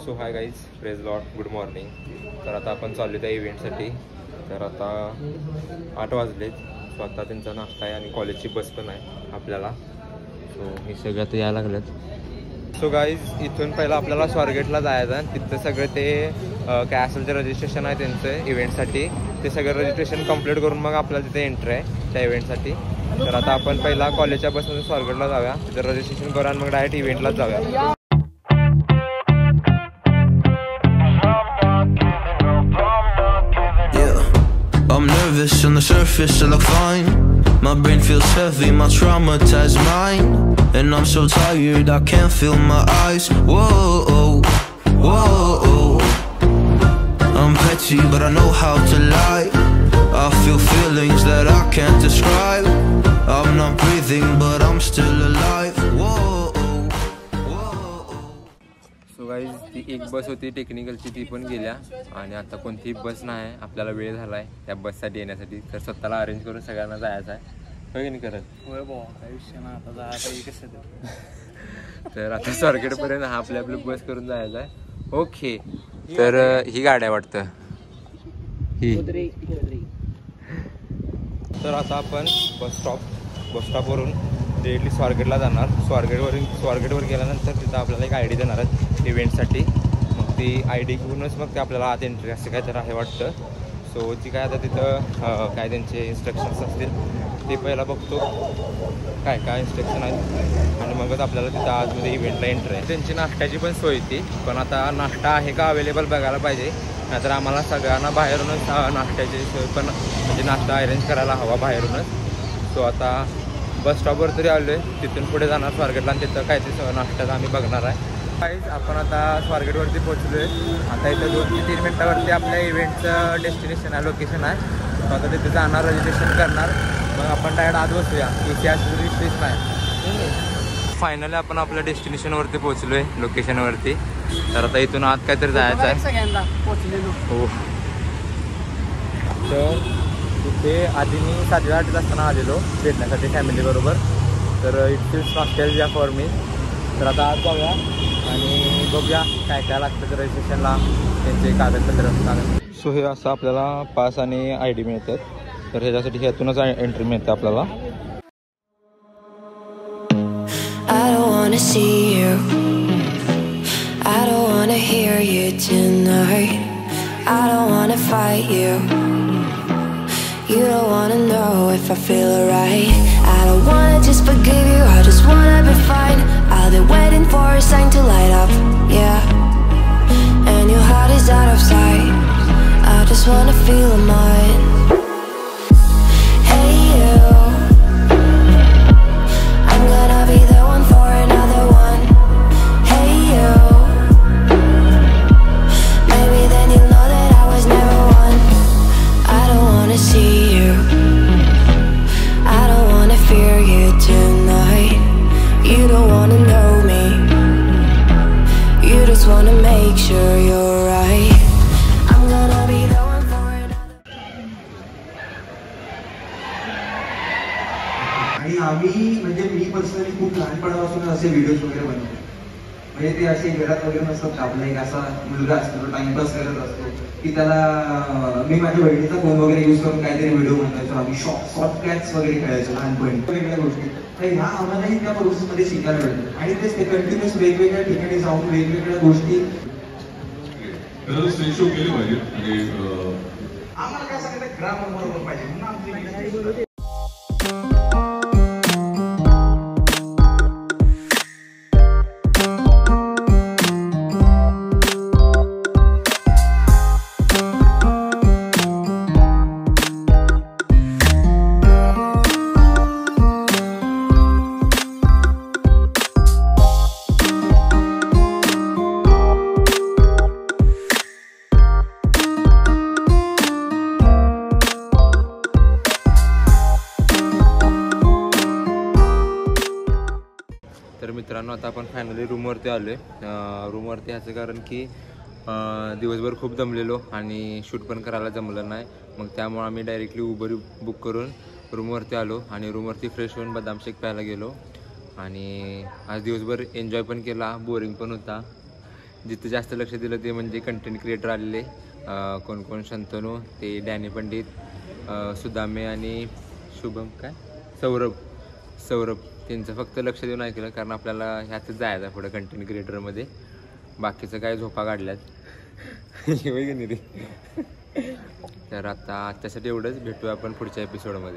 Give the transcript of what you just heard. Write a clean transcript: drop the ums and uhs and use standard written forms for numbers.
So hi guys, praise Lord, good morning. तर आता आपण चाललो त्या इव्हेंटसाठी. तर आता 8 वाजलेत. सो आता त्यांचा नाश्ता आहे आणि कॉलेजची बस पण आहे आपल्याला. सो हे सगळं आता यायला लागलेत. सो गाईज, इथून पहिला आपल्याला स्वारगेटला जायचं आहे. तिथं सगळं ते काय असेल ते रजिस्ट्रेशन आहे त्यांचं इव्हेंटसाठी. ते सगळं रजिस्ट्रेशन कंप्लीट करून मग आपल्याला तिथे एंट्री आहे त्या इव्हेंटसाठी. तर आता आपण पहिला कॉलेजच्या बसमधून स्वारगेटला जाऊया, तिथं रजिस्ट्रेशन करू आणि मग डायरेक्ट इव्हेंटलाच जाऊया. I'm nervous on the surface, I look fine. My brain feels heavy, my traumatized mind. And I'm so tired, I can't feel my eyes. Whoa, whoa. I'm petty, but I know how to lie. I feel feelings that I can't describe. I'm not breathing, but I'm still alive. Whoa. So guys, ती एक बस होती टेक्निकलची, ती पण गेल्या. आणि आता कोणतीही बस नाही, आपल्याला वेळ झाला आहे त्या बससाठी येण्यासाठी. तर स्वतःला अरेंज करून सगळ्यांना जायचं आहे. होय नाही करत? होय भाऊ, काही विषय नाही. आता जायचं कसं तर आता स्वारगेटपर्यंत हा आपली बस करून जायचं आहे. ओके, तर ही गाडी आहे वाटतं ही. तर आता आपण बस स्टॉपवरून डिरेक्टली स्वारगेटला जाणार. स्वारगेटवर गेल्यानंतर तिथं आपल्याला एक ID देणार आहेत इव्हेंटसाठी. मग ती ID घेऊनच मग ते आपल्याला आत एंट्री असं काय तर आहे वाटतं. सो ती काय आता तिथं काय त्यांचे इन्स्ट्रक्शन्स असतील ते पहिला बघतो, काय काय इन्स्ट्रक्शन आहेत, आणि मगच आपल्याला तिथं आतमध्ये इव्हेंटला एंट्री आहे. त्यांची नाश्त्याची पण सोय होती, पण आता नाश्ता आहे का अवेलेबल बघायला पाहिजे. नाहीतर आम्हाला सगळ्यांना बाहेरूनच नाश्त्याची सोय पण म्हणजे नाश्ता अरेंज करायला हवा बाहेरूनच. सो आता बस स्टॉपवर तरी आलो आहे, तिथून पुढे जाणार स्वारगेटला आणि तिथं काय ते नाश्त्याचं आम्ही बघणार आहे. काहीच आपण आता स्वारगेटवरती पोहोचलो आहे. आता इथं 2 ते 3 मिनटावरती आपल्या इव्हेंटचं डेस्टिनेशन आहे, लोकेशन आहे. आता तिथे जाणार, रजिस्ट्रेशन करणार, मग आपण डायरेक्ट आत बसूया. इतिहास स्ट्रीट नाही. फायनली आपण आपल्या डेस्टिनेशनवरती पोहोचलो आहे, लोकेशनवरती. तर आता इथून आत काहीतरी जायचं आहे. सगळ्यांना पोहोचलेलो हो. तर तिथे आधी मी 7-8 असताना आलेलो भेटण्यासाठी फॅमिलीबरोबर. तर it feels nostalgia for me. तर आता आज जाऊया आणि बघूया काय काय लागतं तर रजिस्ट्रेशनला त्यांचे कागदपत्र. सो हे असं आपल्याला पास आणि ID मिळतात. तर ह्याच्यासाठी ह्यातूनच एंट्री मिळते आपल्याला. I don't wanna see you, I don't wanna hear you tonight, I don't wanna fight you, you don't wanna know if I feel alright, I don't wanna just forgive you, I just wanna be fine, I'll be waiting for a sign to light up, yeah, and your heart is out of sight, I just wanna feel mine. Hey you, I'm gonna be the one for another one. Hey you, maybe then you'll know that I was never one. I don't wanna see you, I don't wanna fear you tonight, you don't wanna know me, you just wanna make sure you're right. I'm gonna be the one for another. आणि आम्ही म्हणजे मी personally खूप लहानपणापासून असे videos वगैरे बनवतो. म्हणजे ते असे घरात वगैरे नसतात. आपला एक असा मुलगा असतो जो टाइमपास करत असतो की त्याला मी माझ्या बहिणीचा फोन वगैरे यूज करून काहीतरी व्हिडिओ बनवायचो. आम्ही सॉफ्ट कॅट्स वगैरे खेळायचो लहानपणी, वेगवेगळ्या गोष्टी. तर ह्या आम्हालाही त्या प्रोसेसमध्ये शिकायला मिळतं. आणि तेच ते कंटिन्युअस वेगवेगळ्या ठिकाणी जाऊन वेगवेगळ्या गोष्टी केली पाहिजे. आणि आम्हाला काय सांगितलं, ग्रामर बरोबर पाहिजे म्हणून आमची तर मित्रांनो, आता आपण फायनली रूमवरती आलो आहे. रूमवरती ह्याचं कारण की दिवसभर खूप दमलेलो आणि शूट पण करायला जमलं नाही. मग त्यामुळे आम्ही डायरेक्टली उबर बुक करून रूमवरती आलो आणि रूमवरती फ्रेश होऊन बदाम शेक प्यायला गेलो. आणि आज दिवसभर एन्जॉय पण केला, बोरिंग पण होता. जिथे जास्त लक्ष दिलं ते म्हणजे कंटेंट क्रिएटर आलेले, कोण कोण शंतनू, ते डॅनी पंडित, सुदामे आणि शुभम काय सौरभ त्यांचं फक्त लक्ष देऊन ऐकलं, कारण आपल्याला ह्यातच जायचं पुढं कंटेंट क्रिएटरमध्ये. बाकीचं काय झोपा काढल्यात तर आता आजच्यासाठी एवढंच. भेटूया आपण पुढच्या एपिसोडमध्ये.